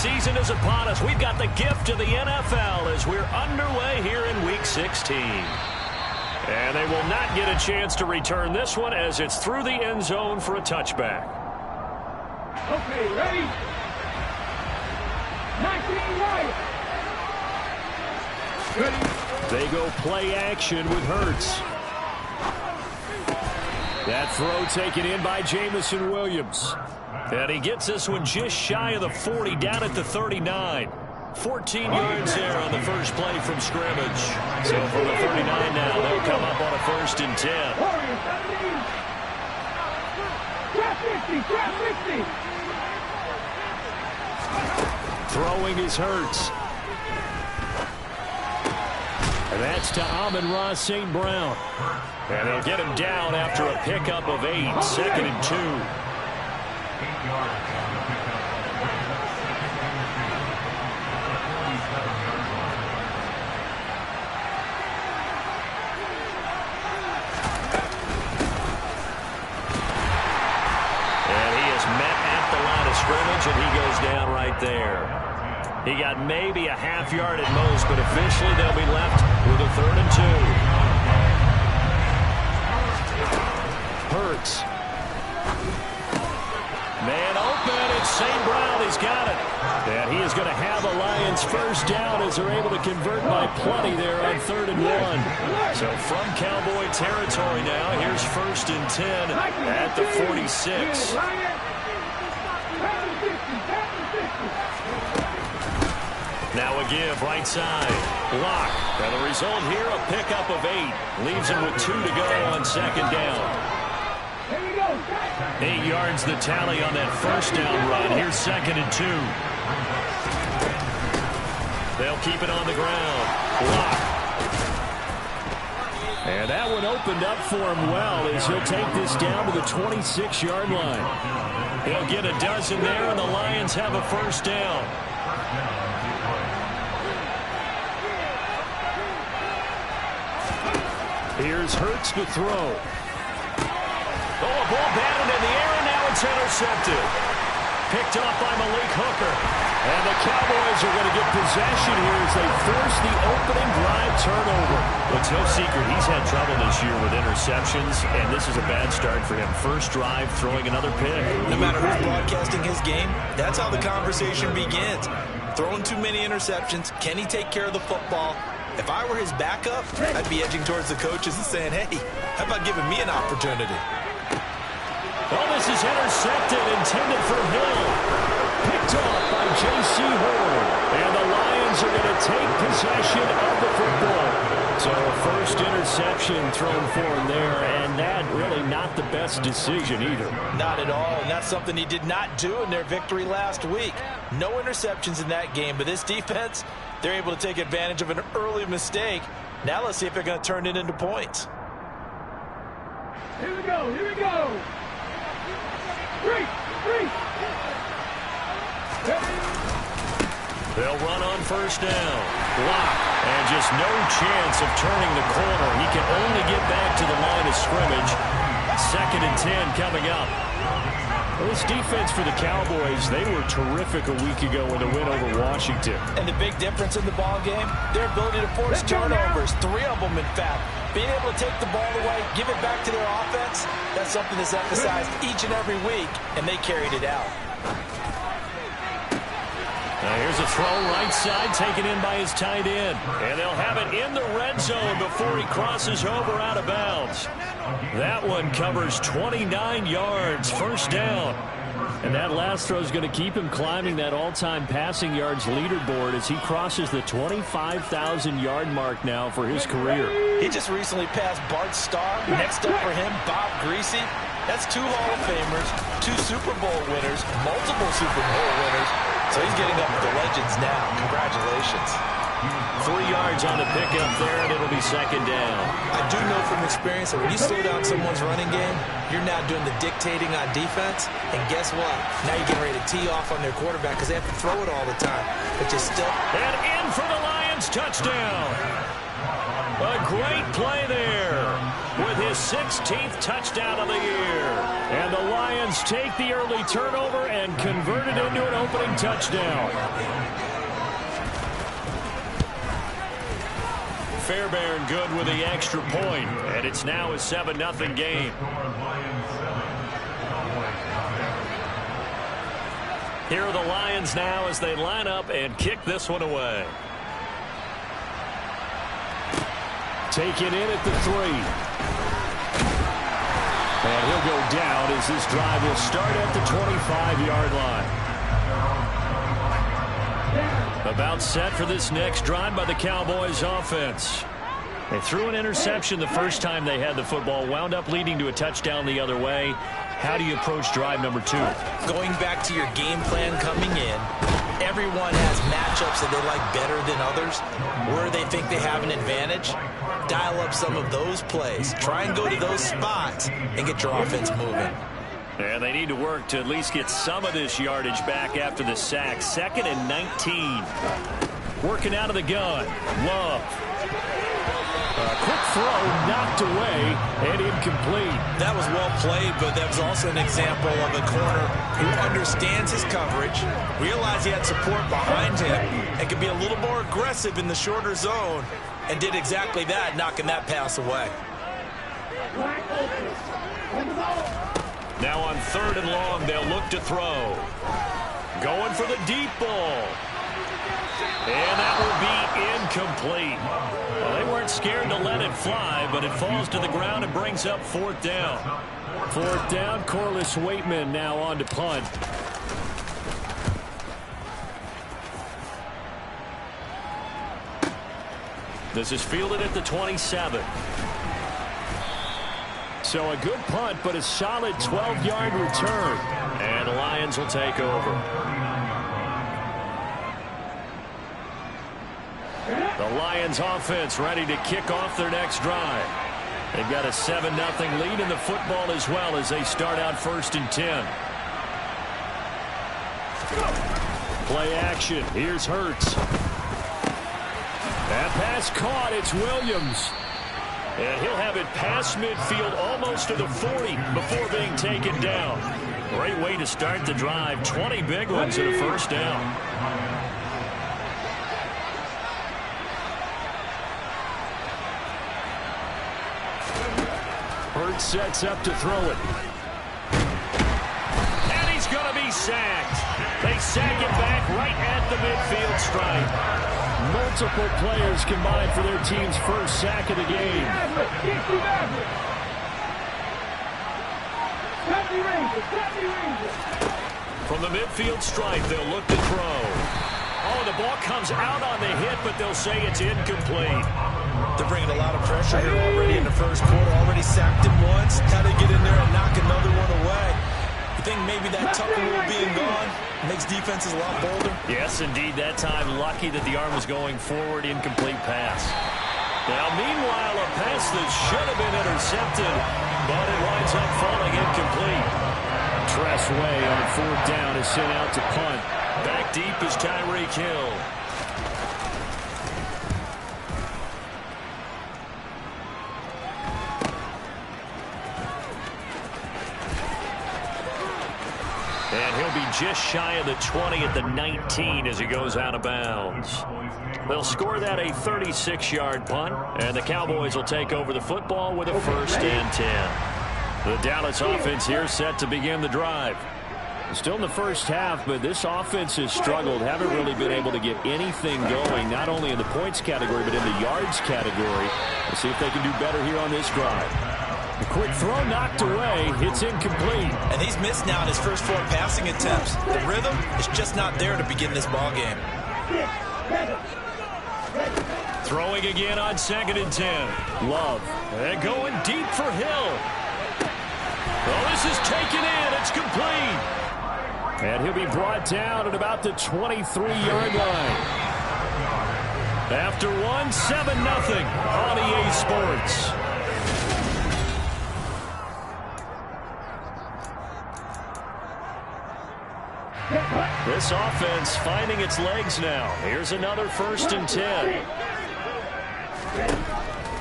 season is upon us. We've got the gift of the NFL as we're underway here in Week 16. And they will not get a chance to return this one as it's through the end zone for a touchback. Okay, ready? 19 right. Ready? They go play action with Hurts. That throw taken in by Jamison Williams. And he gets this one just shy of the 40, down at the 39. 14 yards there on the first play from scrimmage. So from the 39 now, they'll come up on a 1st and 10. Throwing is Hurts. And that's to Amon-Ra St. Brown. And they'll get him down after a pickup of 8, 2nd and 2. And he is met at the line of scrimmage, and he goes down right there. He got maybe a half yard at most, but officially they'll be left with a 3rd and 2. Hurts. Man open, it's St. Brown. He's got it. And he is going to have a Lions first down as they're able to convert by plenty there on 3rd and 1. So from Cowboy territory now, here's 1st and 10 at the 46. Now a give, right side. Block. And the result here, a pickup of 8. Leaves him with 2 to go on 2nd down. 8 yards the tally on that first down run. Here's 2nd and 2. They'll keep it on the ground. Block. And that one opened up for him well as he'll take this down to the 26-yard line. He'll get a dozen there, and the Lions have a first down. Here's Hurts to throw. Oh, a ball batted in the air, and now it's intercepted. Picked off by Malik Hooker. And the Cowboys are going to get possession here as they force the opening drive turnover. It's no secret he's had trouble this year with interceptions, and this is a bad start for him. First drive, throwing another pick. No matter who's broadcasting his game, that's how the conversation begins. Throwing too many interceptions. Can he take care of the football? If I were his backup, I'd be edging towards the coaches and saying, hey, how about giving me an opportunity? Oh, this is intercepted, intended for Hill. Picked off by J.C. Horn. And the Lions are going to take possession of the football. So a first interception thrown for him there, and that really not the best decision either. Not at all, and that's something he did not do in their victory last week. No interceptions in that game, but this defense, they're able to take advantage of an early mistake. Now let's see if they're going to turn it into points. Here we go, here we go. Three. They'll run on first down. Block. And just no chance of turning the corner. He can only get back to the line of scrimmage. 2nd and 10 coming up. Well, this defense for the Cowboys, they were terrific a week ago in the win over Washington. And the big difference in the ball game, their ability to force turnovers, 3 of them in fact. Being able to take the ball away, give it back to their offense, that's something that's emphasized each and every week, and they carried it out. Now here's a throw right side taken in by his tight end. And they'll have it in the red zone before he crosses over out of bounds. That one covers 29 yards, first down. And that last throw is going to keep him climbing that all-time passing yards leaderboard as he crosses the 25,000-yard mark now for his career. He just recently passed Bart Starr. Next up for him, Bob Greasy. That's 2 Hall of Famers, 2 Super Bowl winners, multiple Super Bowl winners. So he's getting up with the legends now. Congratulations. 3 yards on the pickup there, and it'll be 2nd down. I do know from experience that when you slow down someone's running game, you're now doing the dictating on defense. And guess what? Now you're getting ready to tee off on their quarterback because they have to throw it all the time. But you still... And in for the Lions, touchdown. A great play there with his 16th touchdown of the year. And the Lions take the early turnover and convert it into an opening touchdown. Fairbairn good with the extra point, and it's now a 7-0 game. Here are the Lions now as they line up and kick this one away. Taken in at the 3. And he'll go down as this drive will start at the 25-yard line. About set for this next drive by the Cowboys offense. They threw an interception the first time they had the football, wound up leading to a touchdown the other way. How do you approach drive number 2? Going back to your game plan coming in, everyone has matchups that they like better than others. Where they think they have an advantage, dial up some of those plays. Try and go to those spots and get your offense moving. And they need to work to at least get some of this yardage back after the sack. 2nd and 19. Working out of the gun. Love. A quick throw knocked away and incomplete. That was well played, but that was also an example of a corner who understands his coverage, realized he had support behind him, and could be a little more aggressive in the shorter zone, and did exactly that, knocking that pass away. Now on 3rd and long, they'll look to throw. Going for the deep ball. And that will be incomplete. Well, they weren't scared to let it fly, but it falls to the ground and brings up 4th down. 4th down, Corliss Waitman now on to punt. This is fielded at the 27. So a good punt, but a solid 12-yard return. And the Lions will take over. The Lions offense ready to kick off their next drive. They've got a 7-0 lead in the football as well as they start out 1st and 10. Play action. Here's Hurts. That pass caught. It's Williams. And he'll have it past midfield almost to the 40 before being taken down. Great way to start the drive. 20 big ones and a 1st down. Hurts sets up to throw it. And he's going to be sacked. They sack it back right at the midfield stripe. Multiple players combined for their team's first sack of the game. From the midfield stripe, they'll look to throw. Oh, the ball comes out on the hit, but they'll say it's incomplete. They're bringing a lot of pressure here already in the first quarter. Already sacked him once. How to get in there and knock another one away. You think maybe that tuck rule being gone makes defenses a lot bolder? Yes, indeed. That time, lucky that the arm was going forward. Incomplete pass. Now, meanwhile, a pass that should have been intercepted, but it winds up falling incomplete. Tress Way on 4th down is sent out to punt. Back deep is Tyreek Hill. And he'll be just shy of the 20 at the 19 as he goes out of bounds. They'll score that a 36-yard punt, and the Cowboys will take over the football with a 1st and 10. The Dallas offense here set to begin the drive. Still in the first half, but this offense has struggled. Haven't really been able to get anything going, not only in the points category, but in the yards category. We'll see if they can do better here on this drive. A quick throw knocked away. It's incomplete. And he's missed now in his first 4 passing attempts. The rhythm is just not there to begin this ball game. Throwing again on 2nd and 10. Love. And going deep for Hill. Well, this is taken in. It's complete. And he'll be brought down at about the 23-yard line. After 7-0 on EA Sports. This offense finding its legs now. Here's another 1st and 10.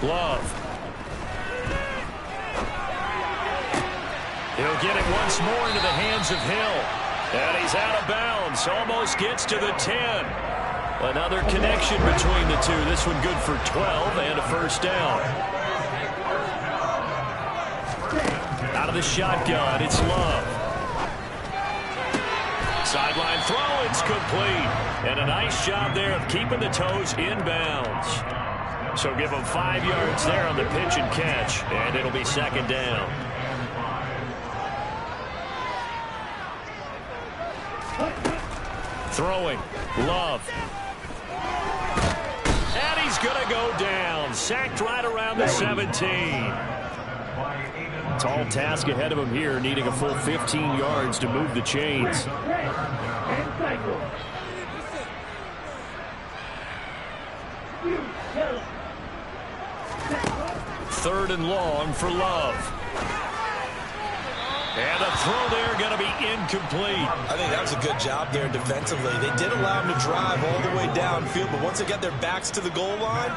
Love. He'll get it once more into the hands of Hill. And he's out of bounds. Almost gets to the 10. Another connection between the two. This one good for 12 and a first down. Out of the shotgun, it's Love. Sideline throw, it's complete. And a nice job there of keeping the toes in bounds. So give him 5 yards there on the pitch and catch, and it'll be second down. Throwing, Love. And he's going to go down. Sacked right around the 17. Tall task ahead of him here, needing a full 15 yards to move the chains. Third and long for Love. And a throw there going to be incomplete. I think that was a good job there defensively. They did allow him to drive all the way downfield, but once they got their backs to the goal line,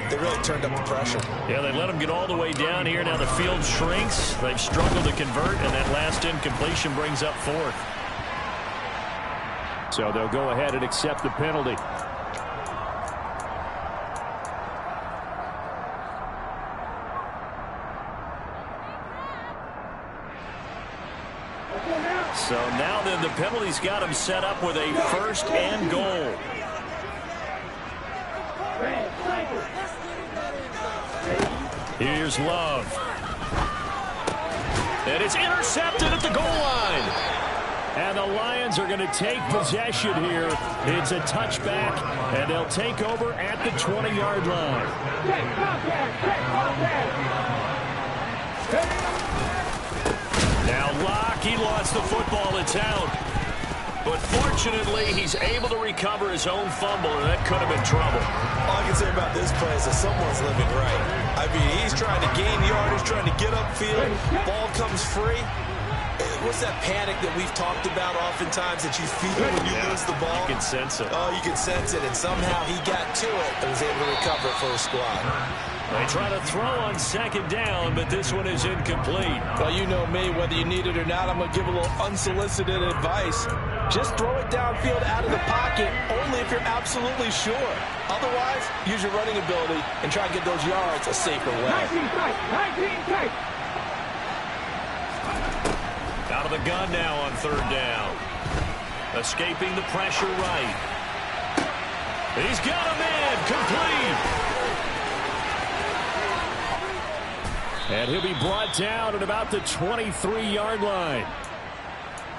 they really turned up the pressure. Yeah, they let him get all the way down here. Now the field shrinks. They've struggled to convert, and that last incompletion brings up fourth. So they'll go ahead and accept the penalty. So now then the penalty's got him set up with a first and goal. Here's Love. And it's intercepted at the goal line. And the Lions are going to take possession here. It's a touchback, and they'll take over at the 20-yard line. Now Locke, he lost the football. It's out. But fortunately, he's able to recover his own fumble, and that could have been trouble. All I can say about this play is that someone's living right. I mean, he's trying to gain yardage, trying to get upfield. Ball comes free. What's that panic that we've talked about oftentimes that you feel when you lose the ball? You can sense it. Oh, you can sense it, and somehow he got to it and was able to recover it for his squad. They try to throw on second down, but this one is incomplete. Well, you know me, whether you need it or not, I'm going to give a little unsolicited advice. Just throw it downfield out of the pocket, only if you're absolutely sure. Otherwise, use your running ability and try to get those yards a safer way. 19 tight, 19 tight. Out of the gun now on third down. Escaping the pressure right. He's got a man, complete. And he'll be brought down at about the 23-yard line.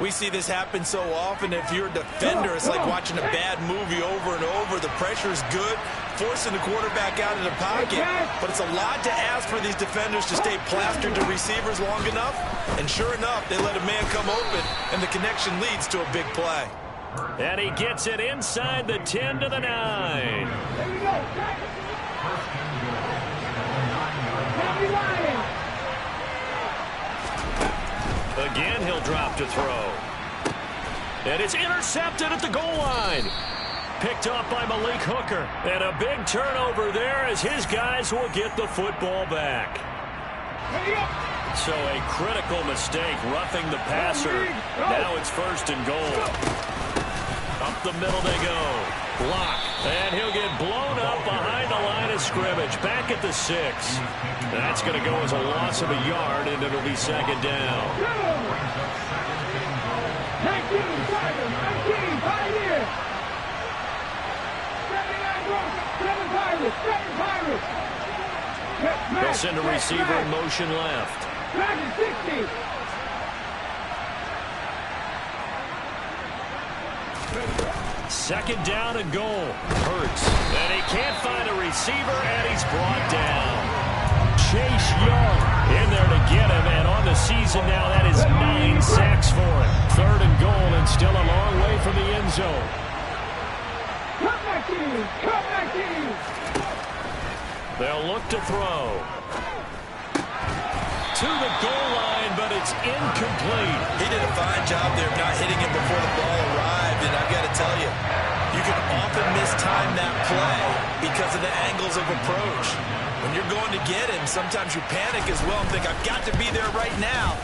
We see this happen so often. If you're a defender, it's like watching a bad movie over and over. The pressure is good, forcing the quarterback out of the pocket. But it's a lot to ask for these defenders to stay plastered to receivers long enough. And sure enough, they let a man come open, and the connection leads to a big play. And he gets it inside the 10 to the 9. There we go. Again, he'll drop to throw. And it's intercepted at the goal line. Picked up by Malik Hooker. And a big turnover there as his guys will get the football back. So a critical mistake, roughing the passer. Now it's first and goal. Up the middle they go. Block. And he'll get blown up behind the line of scrimmage. Back at the 6. That's going to go as a loss of a yard, and it'll be second down. 19, 5 here. 7 Pirates. They'll send a receiver in motion left. 60. Second down and goal. Hurts. And he can't find a receiver, and he's brought down. Chase Young in there to get him, and on the season now, that is 9 sacks for him. Third and goal, and still a long way from the end zone. Come back, team. They'll look to throw. To the goal line, but it's incomplete. He did a fine job there of not hitting it before the ball arrived, and I've got to tell you, you can often mistime that play because of the angles of approach. When you're going to get him, sometimes you panic as well and think, I've got to be there right now.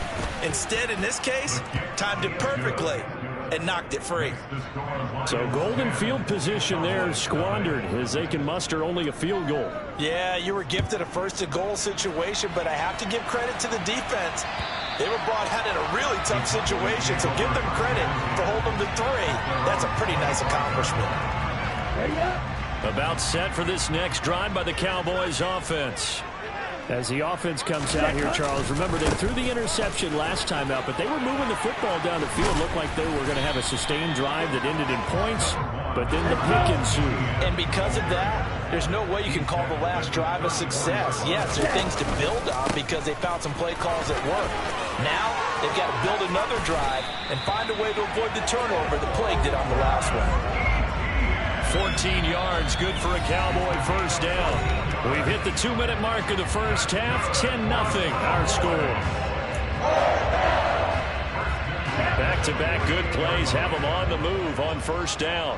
Instead, in this case, timed it perfectly and knocked it free. So golden field position there squandered as they can muster only a field goal. Yeah, you were gifted a first-and-goal situation, but I have to give credit to the defense. They were brought out in a really tough situation, so give them credit for holding them to 3. That's a pretty nice accomplishment. About set for this next drive by the Cowboys offense. As the offense comes out here, Charles, remember they threw the interception last time out, but they were moving the football down the field. Looked like they were going to have a sustained drive that ended in points, but then the pick ensued. And because of that, there's no way you can call the last drive a success. Yes, there are things to build on because they found some play calls that work. Now, they've got to build another drive and find a way to avoid the turnover the plague did on the last one. 14 yards, good for a Cowboy first down. We've hit the 2-minute mark of the first half. 10-0 our score. Back-to-back good plays have them on the move on first down.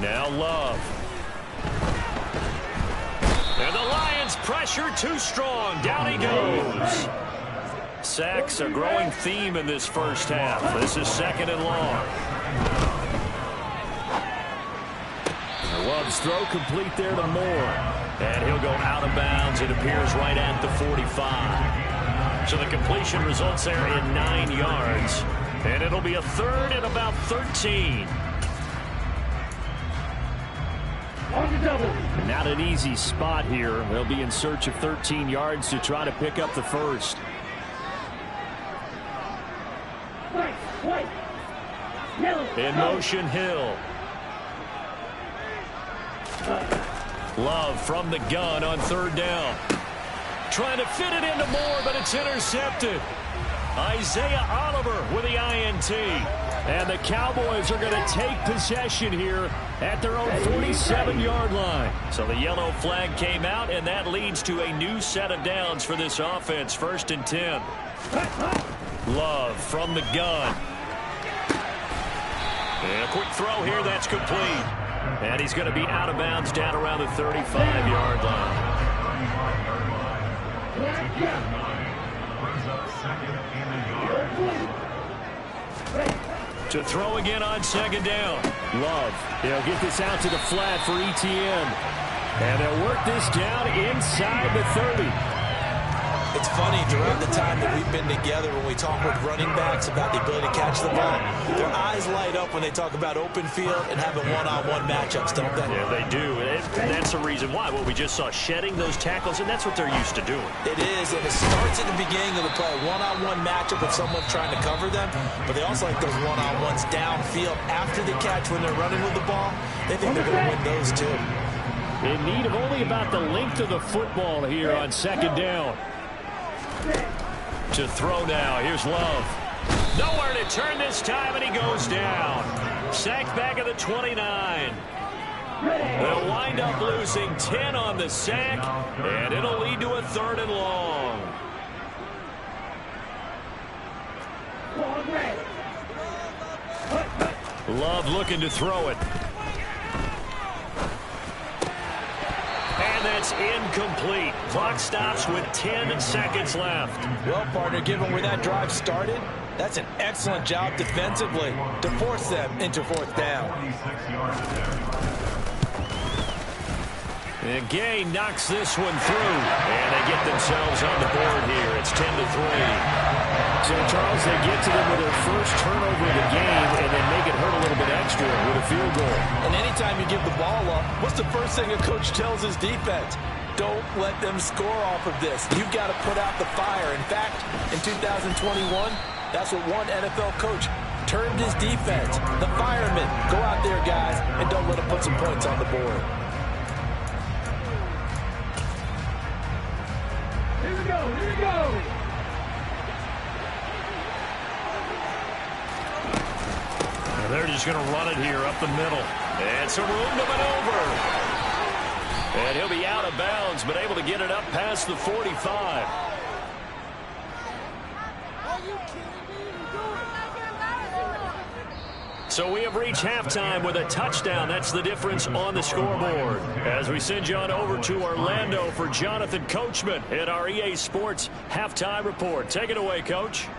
Now Love. And the Lions pressure too strong. Down he goes. Sacks a growing theme in this first half. This is 2nd and long. Love's throw complete there to Moore. And he'll go out of bounds. It appears right at the 45. So the completion results there in 9 yards. And it'll be a 3rd and about 13. Not an easy spot here. They'll be in search of 13 yards to try to pick up the first. In motion, Hill. Love from the gun on 3rd down. Trying to fit it into Moore, but it's intercepted. Isaiah Oliver with the INT. And the Cowboys are going to take possession here at their own 47-yard line. So the yellow flag came out, and that leads to a new set of downs for this offense. 1st and 10. Love from the gun. And a quick throw here, that's complete. And he's going to be out of bounds down around the 35-yard line. To throw again on 2nd down. Love. They'll get this out to the flat for ETN. And they'll work this down inside the 30. It's funny, throughout the time that we've been together, when we talk with running backs about the ability to catch the ball, their eyes light up when they talk about open field and having one-on-one matchups, don't they? Yeah, they do. And that's the reason why. Well, we just saw shedding those tackles, and that's what they're used to doing. It is, and it starts at the beginning of the play. One-on-one matchup with someone trying to cover them, but they also like those one-on-ones downfield after the catch when they're running with the ball. They think they're going to win those, too. In need of only about the length of the football here on 2nd down. To throw now. Here's Love. Nowhere to turn this time, and he goes down. Sacked back at the 29. They'll wind up losing 10 on the sack, and it'll lead to a 3rd and long. Love looking to throw it. And that's incomplete. Clock stops with 10 seconds left. Well, partner, given where that drive started, that's an excellent job defensively to force them into 4th down. And Gay knocks this one through. And they get themselves on the board here. It's 10-3. So, Charles, they get to them with their first turnover of the game and then make it hurt a little bit extra with a field goal. And anytime you give the ball up, what's the first thing a coach tells his defense? Don't let them score off of this. You've got to put out the fire. In fact, in 2021, that's what one NFL coach termed his defense. The firemen. Go out there, guys, and don't let them put some points on the board. Here we go, here we go. They're just going to run it here up the middle. And some room to maneuver. And he'll be out of bounds, but able to get it up past the 45. So we have reached halftime with a touchdown. That's the difference on the scoreboard. As we send you on over to Orlando for Jonathan Coachman at our EA Sports Halftime Report. Take it away, Coach.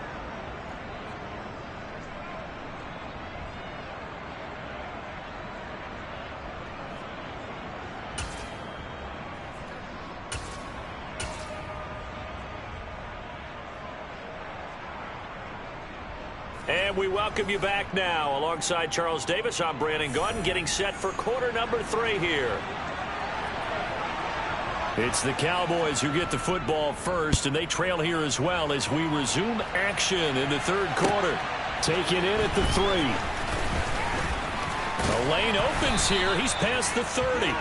And we welcome you back now. Alongside Charles Davis, I'm Brandon Gaudin, getting set for quarter number 3 here. It's the Cowboys who get the football first, and they trail here as well as we resume action in the third quarter. Taking in at the 3. The lane opens here. He's past the 30.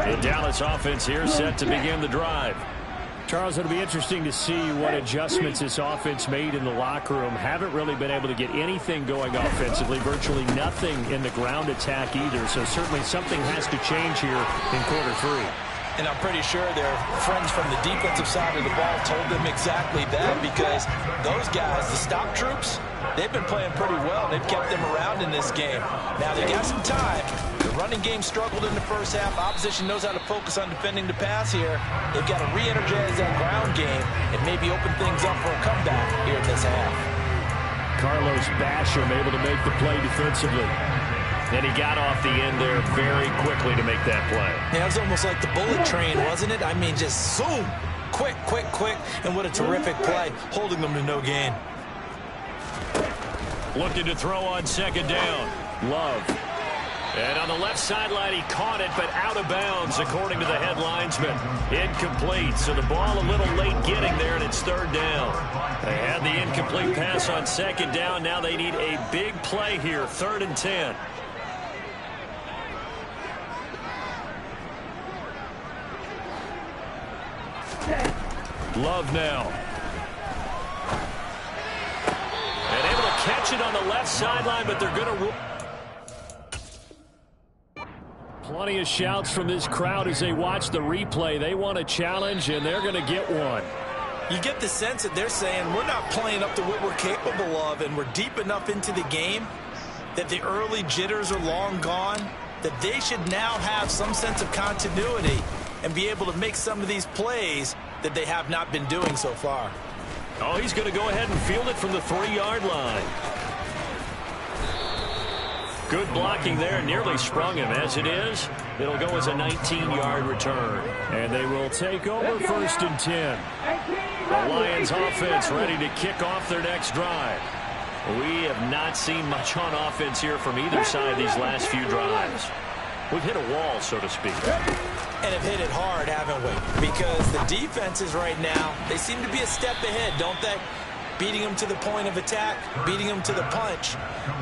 The Dallas offense here set to begin the drive. Charles, it'll be interesting to see what adjustments this offense made in the locker room. Haven't really been able to get anything going offensively, virtually nothing in the ground attack either. So certainly something has to change here in quarter 3. And I'm pretty sure their friends from the defensive side of the ball told them exactly that, because those guys, the stop troops, they've been playing pretty well. They've kept them around in this game. Now, they got some time. The running game struggled in the first half. Opposition knows how to focus on defending the pass here. They've got to re-energize that ground game and maybe open things up for a comeback here in this half. Carlos Basham able to make the play defensively. And he got off the end there very quickly to make that play. Yeah, it was almost like the bullet train, wasn't it? I mean, just zoom. Quick, quick, quick. And what a terrific play, holding them to no gain. Looking to throw on second down. Love. And on the left sideline, he caught it, but out of bounds, according to the head linesman. Incomplete, so the ball a little late getting there, and it's third down. They had the incomplete pass on second down. Now they need a big play here, 3rd and 10. Love now. And able to catch it on the left sideline, but they're going to... Plenty of shouts from this crowd as they watch the replay. They want a challenge, and they're going to get one. You get the sense that they're saying we're not playing up to what we're capable of, and we're deep enough into the game that the early jitters are long gone, that they should now have some sense of continuity and be able to make some of these plays that they have not been doing so far. Oh, he's going to go ahead and field it from the 3-yard line. Good blocking there, nearly sprung him. As it is, it'll go as a 19-yard return. And they will take over 1st and 10. The Lions offense ready to kick off their next drive. We have not seen much on offense here from either side these last few drives. We've hit a wall, so to speak. And have hit it hard, haven't we? Because the defenses right now, they seem to be a step ahead, don't they? Beating them to the point of attack, beating them to the punch.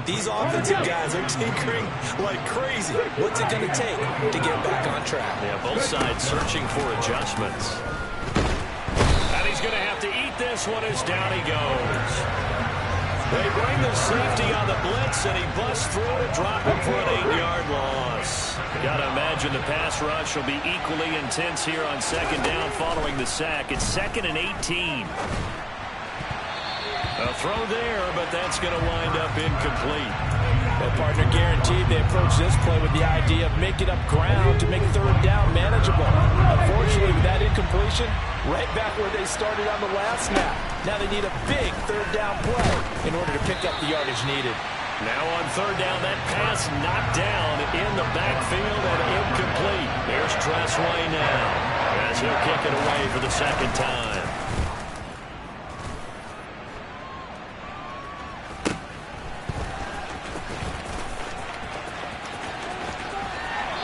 These offensive guys are tinkering like crazy. What's it going to take to get back on track? Yeah, both sides searching for adjustments. And he's going to have to eat this one as down he goes. They bring the safety on the blitz, and he busts through to drop him for an 8-yard loss. Got to imagine the pass rush will be equally intense here on second down following the sack. It's 2nd and 18. A throw there, but that's going to wind up incomplete. Well, partner, guaranteed they approach this play with the idea of making up ground to make third down manageable. Unfortunately, with that incompletion, right back where they started on the last snap. Now they need a big third down play in order to pick up the yardage needed. Now on third down, that pass knocked down in the backfield and incomplete. There's Tressway now as he'll kick it away for the second time.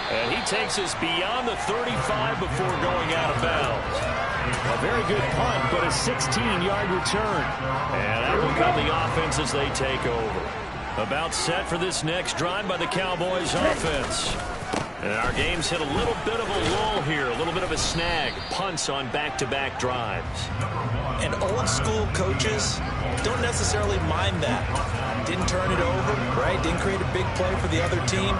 And he takes us beyond the 35 before going out of bounds. A very good punt, but a 16-yard return. And that will come the offense as they take over. About set for this next drive by the Cowboys offense. And our game's hit a little bit of a lull here, a little bit of a snag. Punts on back-to-back drives. And old-school coaches don't necessarily mind that. Didn't turn it over, right? Didn't create a big play for the other team.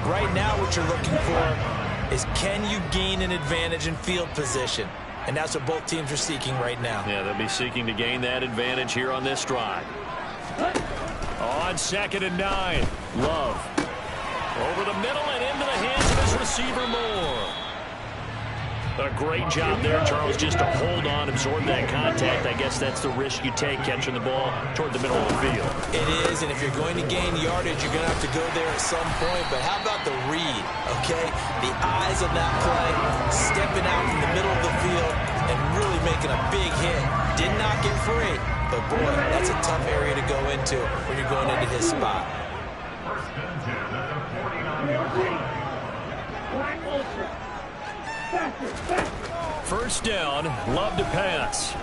Right now what you're looking for is, can you gain an advantage in field position? and that's what both teams are seeking right now. Yeah, they'll be seeking to gain that advantage here on this drive. On 2nd and 9, Love. Over the middle and into the hands of his receiver, Moore. A great job there, Charles, just to hold on, absorb that contact. I guess that's the risk you take catching the ball toward the middle of the field. It is, and if you're going to gain yardage, you're going to have to go there at some point. But how about the read, okay? The eyes of that play, stepping out from the middle of the field and really making a big hit. Did not get free, but boy, that's a tough area to go into when you're going into his spot. First down, Love to pass.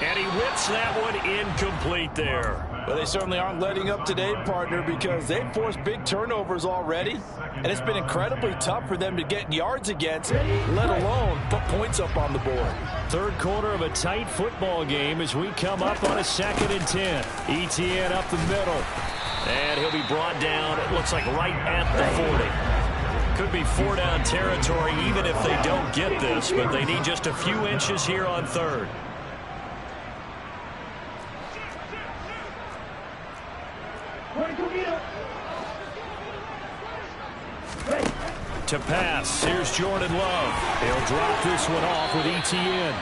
And he whips that one incomplete there. Well, they certainly aren't letting up today, partner, because they've forced big turnovers already. And it's been incredibly tough for them to get yards against, let alone put points up on the board. Third quarter of a tight football game as we come up on a 2nd and 10. Etienne up the middle. And he'll be brought down, it looks like right at the 40. Could be 4-down territory even if they don't get this, but they need just a few inches here on 3rd. To pass, here's Jordan Love. He'll drop this one off with Etienne.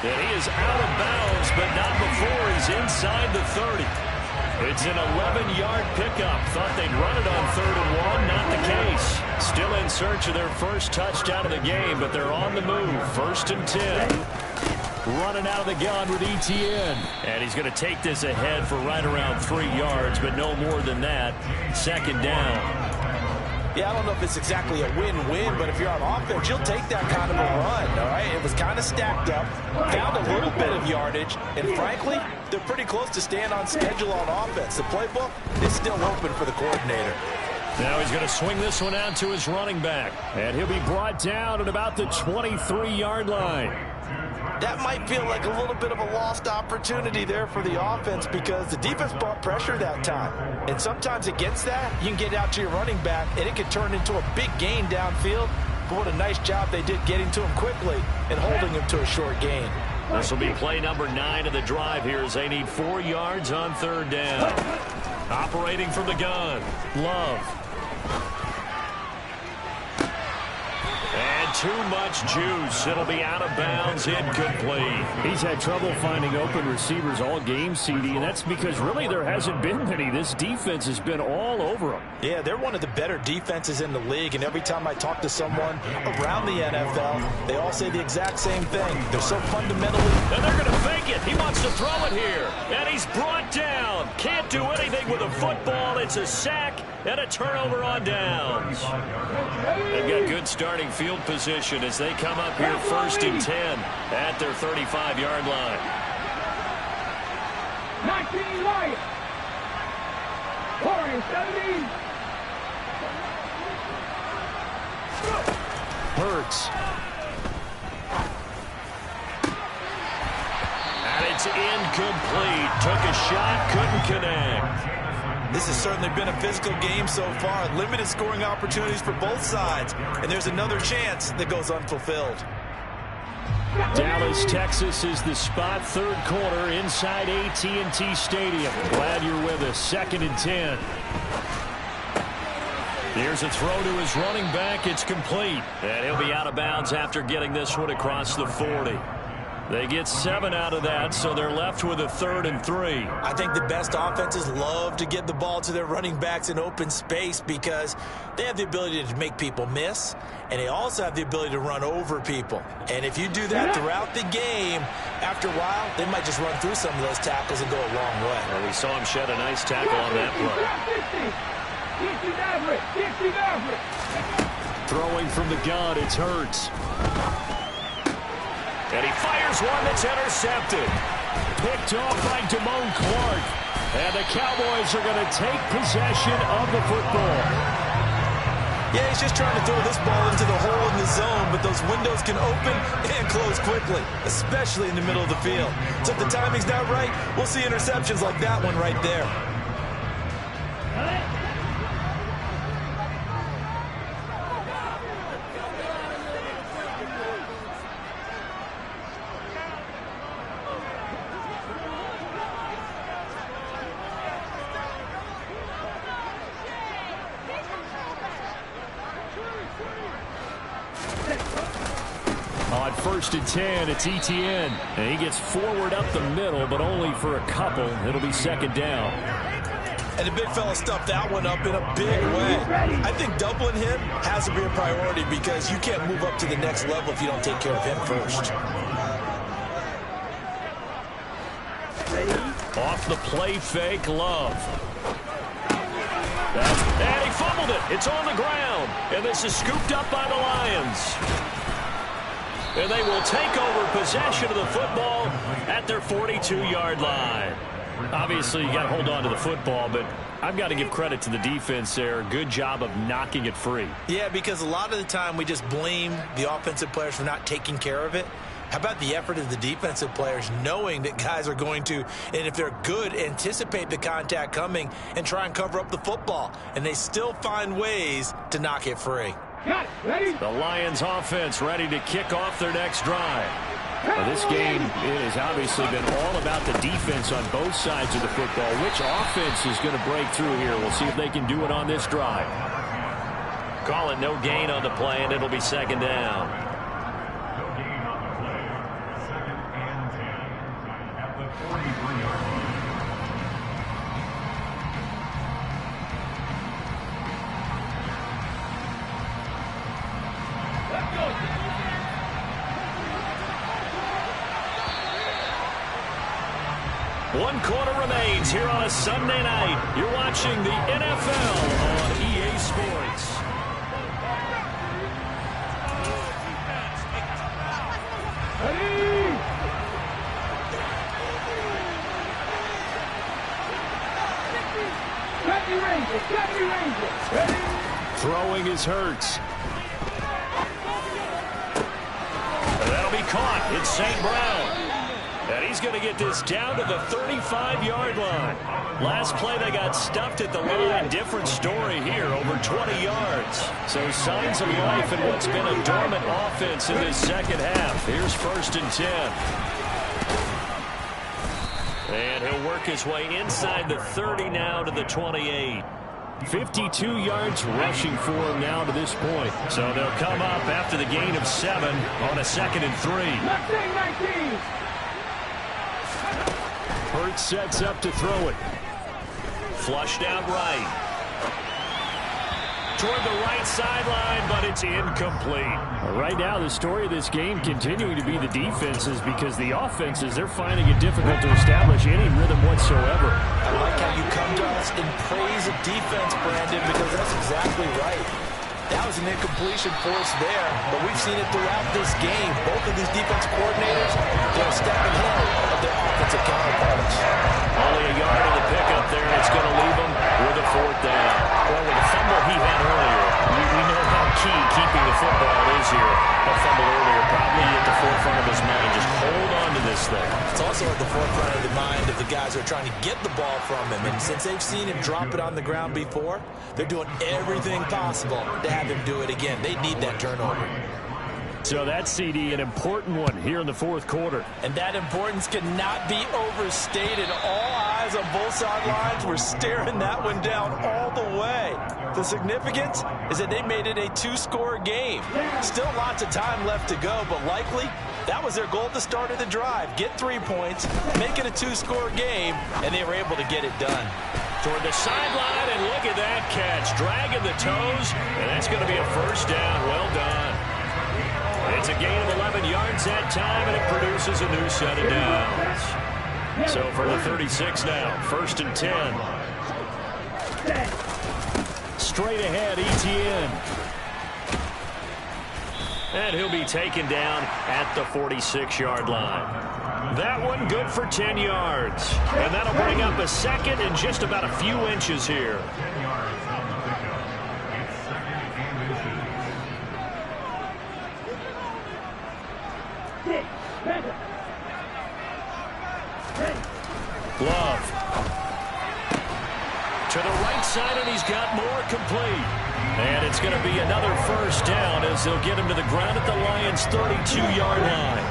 And he is out of bounds, but not before he's inside the 30. It's an 11-yard pickup. Thought they'd run it on 3rd and 1. Not the case. Still in search of their first touchdown of the game, but they're on the move. 1st and 10. Running out of the gun with Etienne. And he's going to take this ahead for right around 3 yards, but no more than that. 2nd down. Yeah, I don't know if it's exactly a win-win, but if you're on offense, you'll take that kind of a run, all right? It was kind of stacked up, found a little bit of yardage, and frankly, they're pretty close to staying on schedule on offense. The playbook is still open for the coordinator. Now he's going to swing this one out to his running back, and he'll be brought down at about the 23-yard line. That might feel like a little bit of a lost opportunity there for the offense because the defense brought pressure that time. And sometimes against that, you can get out to your running back, and it can turn into a big gain downfield. But what a nice job they did getting to him quickly and holding him to a short gain. This will be play number 9 of the drive here as they need 4 yards on 3rd down. Operating from the gun, Love. And too much juice. It'll be out of bounds, incomplete. He's had trouble finding open receivers all game, CD, and that's because really there hasn't been many. This defense has been all over them. Yeah, they're one of the better defenses in the league, and every time I talk to someone around the NFL, they all say the exact same thing. They're so fundamentally... And they're going to fake it. He wants to throw it here. And he's brought down. Can't do anything with a football. It's a sack and a turnover on downs. They've got good starting field position as they come up here 1st and 10 at their 35-yard line. 19 Lions. 17. Hurts. And it's incomplete. Took a shot, couldn't connect. This has certainly been a physical game so far. Limited scoring opportunities for both sides. And there's another chance that goes unfulfilled. Dallas, Texas is the spot. 3rd quarter inside AT&T Stadium. Glad you're with us. 2nd and 10. Here's a throw to his running back. It's complete. And he'll be out of bounds after getting this one across the 40. They get 7 out of that, so they're left with a 3rd and 3. I think the best offenses love to get the ball to their running backs in open space because they have the ability to make people miss, and they also have the ability to run over people. And if you do that throughout the game, after a while, they might just run through some of those tackles and go a long way. Well, we saw him shed a nice tackle on that play. Throwing from the gun, it's Hurts. And he fires one that's intercepted. Picked off by Damone Clark. And the Cowboys are going to take possession of the football. Yeah, he's just trying to throw this ball into the hole in the zone, but those windows can open and close quickly, especially in the middle of the field. So if the timing's not right, we'll see interceptions like that one right there. on 1st and 10. It's Etienne. And he gets forward up the middle, but only for a couple. It'll be 2nd down. And the big fella stuffed that one up in a big way. I think doubling him has to be a priority because you can't move up to the next level if you don't take care of him first. Off the play fake, Love. And he fumbled it. It's on the ground. And this is scooped up by the Lions. And they will take over possession of the football at their 42-yard line. Obviously, you got to hold on to the football, but I've got to give credit to the defense there. Good job of knocking it free. Yeah, because a lot of the time we just blame the offensive players for not taking care of it. How about the effort of the defensive players knowing that guys are going to, and if they're good, anticipate the contact coming and try and cover up the football. And they still find ways to knock it free. The Lions offense ready to kick off their next drive. Well, this game has obviously been all about the defense on both sides of the football. Which offense is going to break through here? We'll see if they can do it on this drive. Call it no gain on the play, and it'll be 2nd down. One quarter remains here on a Sunday night. You're watching the NFL on EA Sports. Throwing is Hurts. That'll be caught. It's St. Brown. And he's going to get this down to the 35-yard line. Last play, they got stuffed at the line. Different story here, over 20 yards. So signs of life in what's been a dormant offense in this second half. Here's 1st and 10. And he'll work his way inside the 30 now to the 28. 52 yards rushing for him now to this point. So they'll come up after the gain of 7 on a 2nd and 3. Hurts sets up to throw it. Flushed out right. Toward the right sideline, but it's incomplete. Right now, the story of this game continuing to be the defenses because the offenses, they're finding it difficult to establish any rhythm whatsoever. I like how you come to us in praise of defense, Brandon, because that's exactly right. That was an incompletion for us there, but we've seen it throughout this game. Both of these defense coordinators, they're a step ahead of their offensive counterparts. Only a yard in the pickup there, and it's going to leave them with a 4th down. Well, with the fumble he had earlier, we know how key keeping the football is here. A fumble earlier, probably at the forefront of his mind. Just hold on to this thing. It's also at the forefront of the mind of the guys who are trying to get the ball from him. And since they've seen him drop it on the ground before, they're doing everything possible to have him do it again. They need that turnover. So that CD, an important one here in the 4th quarter. And that importance cannot be overstated. All eyes on both sidelines were staring that one down all the way. The significance is that they made it a 2-score game. Still lots of time left to go, but likely that was their goal at the start of the drive. Get 3 points, make it a 2-score game, and they were able to get it done. Toward the sideline, and look at that catch. Dragging the toes, and that's going to be a 1st down. Well done. It's a gain of 11 yards that time, and it produces a new set of downs. So for the 36 now, 1st and 10. Straight ahead, Etienne. And he'll be taken down at the 46-yard line. That one good for 10 yards. And that'll bring up a 2nd and just about a few inches here. Love. To the right side, and he's got more complete. And it's going to be another 1st down as they'll get him to the ground at the Lions' 32-yard line.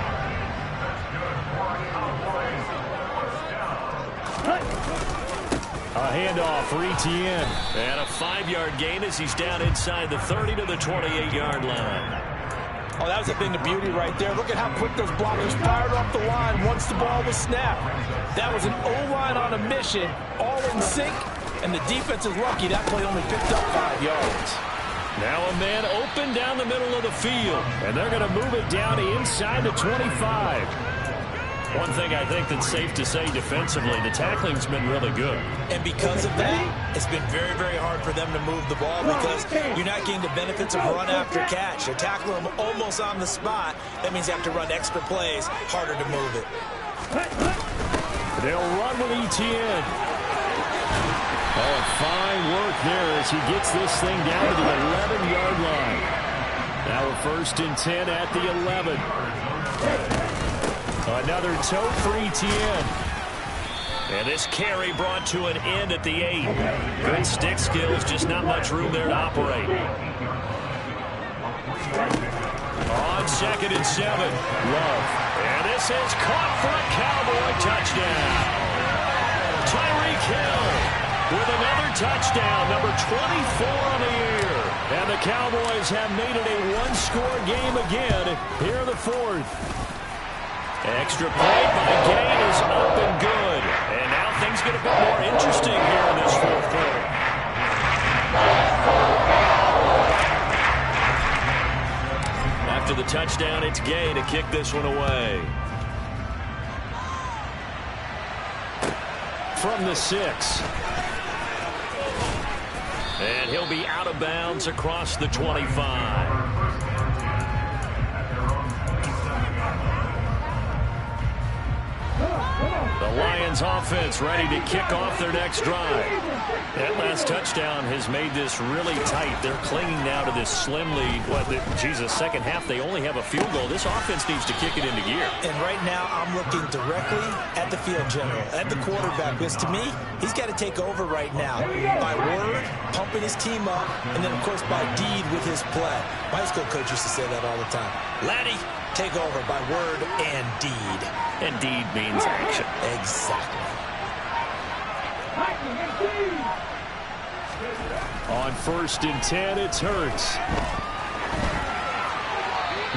A handoff for Etienne. And a 5-yard gain as he's down inside the 30 to the 28-yard line. Oh, that was a thing of beauty right there. Look at how quick those blockers fired off the line once the ball was snapped. That was an O-line on a mission, all in sync, and the defense is lucky that play only picked up 5 yards. Now a man open down the middle of the field, and they're going to move it down to inside the 25. One thing I think that's safe to say defensively, the tackling's been really good. And because of that, it's been very, very hard for them to move the ball because you're not getting the benefits of run after catch. They tackle them almost on the spot. That means you have to run extra plays, harder to move it. They'll run with Etienne. Oh, fine work there as he gets this thing down to the 11-yard line. Now a 1st and 10 at the 11. Another toe for Etienne. And this carry brought to an end at the 8. Good stick skills, just not much room there to operate. On 2nd and 7, Love. And this is caught for a Cowboy touchdown. Tyreek Hill with another touchdown, number 24 on the year. And the Cowboys have made it a one-score game again here in the 4th. Extra point by Gain is up and good. And now things get a bit more interesting here in this 4th quarter. After the touchdown, it's Gain to kick this one away. From the 6. And he'll be out of bounds across the 25. The Lions offense ready to kick off their next drive. That last touchdown has made this really tight. They're clinging now to this slim lead. Second half, they only have a field goal. This offense needs to kick it into gear. And right now, I'm looking directly at the field general, at the quarterback, because to me, he's got to take over right now. By word, pumping his team up, and then, of course, by deed with his play. My high school coach used to say that all the time. Laddie, take over by word and deed. And deed means action. Exactly. On 1st and 10, it's Hurts.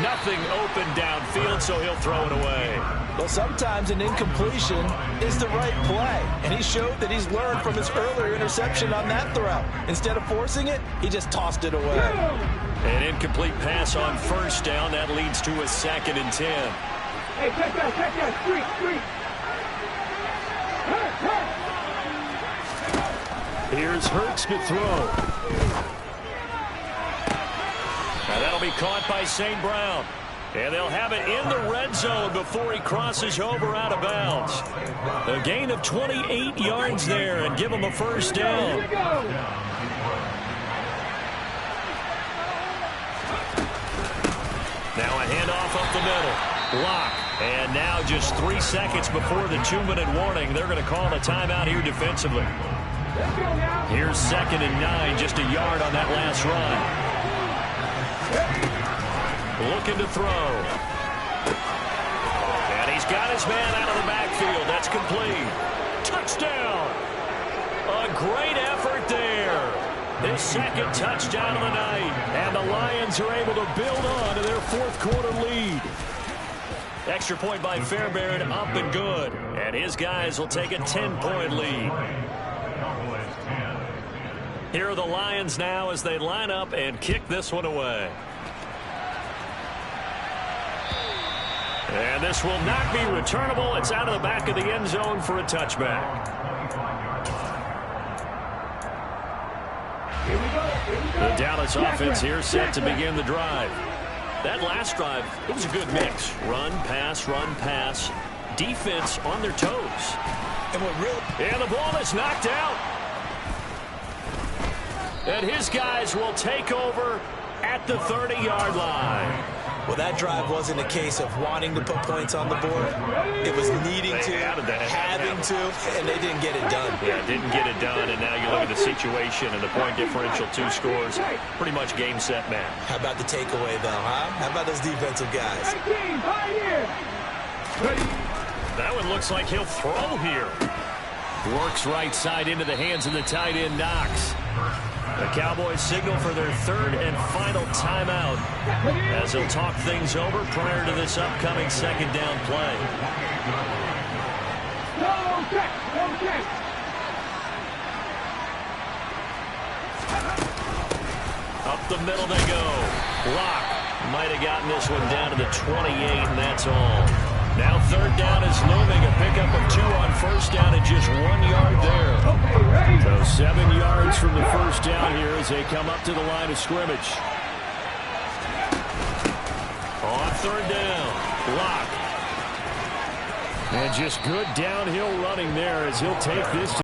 Nothing open downfield, so he'll throw it away. Well, sometimes an incompletion is the right play, and he showed that he's learned from his earlier interception on that throw. Instead of forcing it, he just tossed it away. An incomplete pass on 1st down. That leads to a 2nd and 10. Hey, check that, street. Here's Hurts to throw. Now that'll be caught by St. Brown. And they'll have it in the red zone before he crosses over out of bounds. A gain of 28 yards there and give him a 1st down. Now a handoff up the middle. Block. And now just 3 seconds before the 2-minute warning, they're going to call a timeout here defensively. Here's 2nd and 9, just a yard on that last run. Looking to throw. And he's got his man out of the backfield. That's complete. Touchdown. A great effort there. His 2nd touchdown of the night. And the Lions are able to build on to their 4th quarter lead. Extra point by Fairbairn, up and good. And his guys will take a 10-point lead. Here are the Lions now as they line up and kick this one away. And this will not be returnable. It's out of the back of the end zone for a touchback. The Dallas offense here set to begin the drive. That last drive, it was a good mix. Run, pass. Defense on their toes. And the ball is knocked out. And his guys will take over at the 30-yard line. Well, that drive wasn't a case of wanting to put points on the board. It was needing to, having to, and they didn't get it done. Yeah, didn't get it done, and now you look at the situation and the point differential, 2 scores, pretty much game, set, match. How about the takeaway, though, huh? How about those defensive guys? That one looks like he'll throw here. Works right side into the hands of the tight end, Knox. The Cowboys signal for their third and final timeout as they'll talk things over prior to this upcoming second down play. Up the middle they go. Block. Might have gotten this one down to the 28, and that's all. Now third down is looming. A pickup of 2 on first down and just 1 yard there. So 7 yards from the first down here as they come up to the line of scrimmage. On third down, block. And just good downhill running there as he'll take this to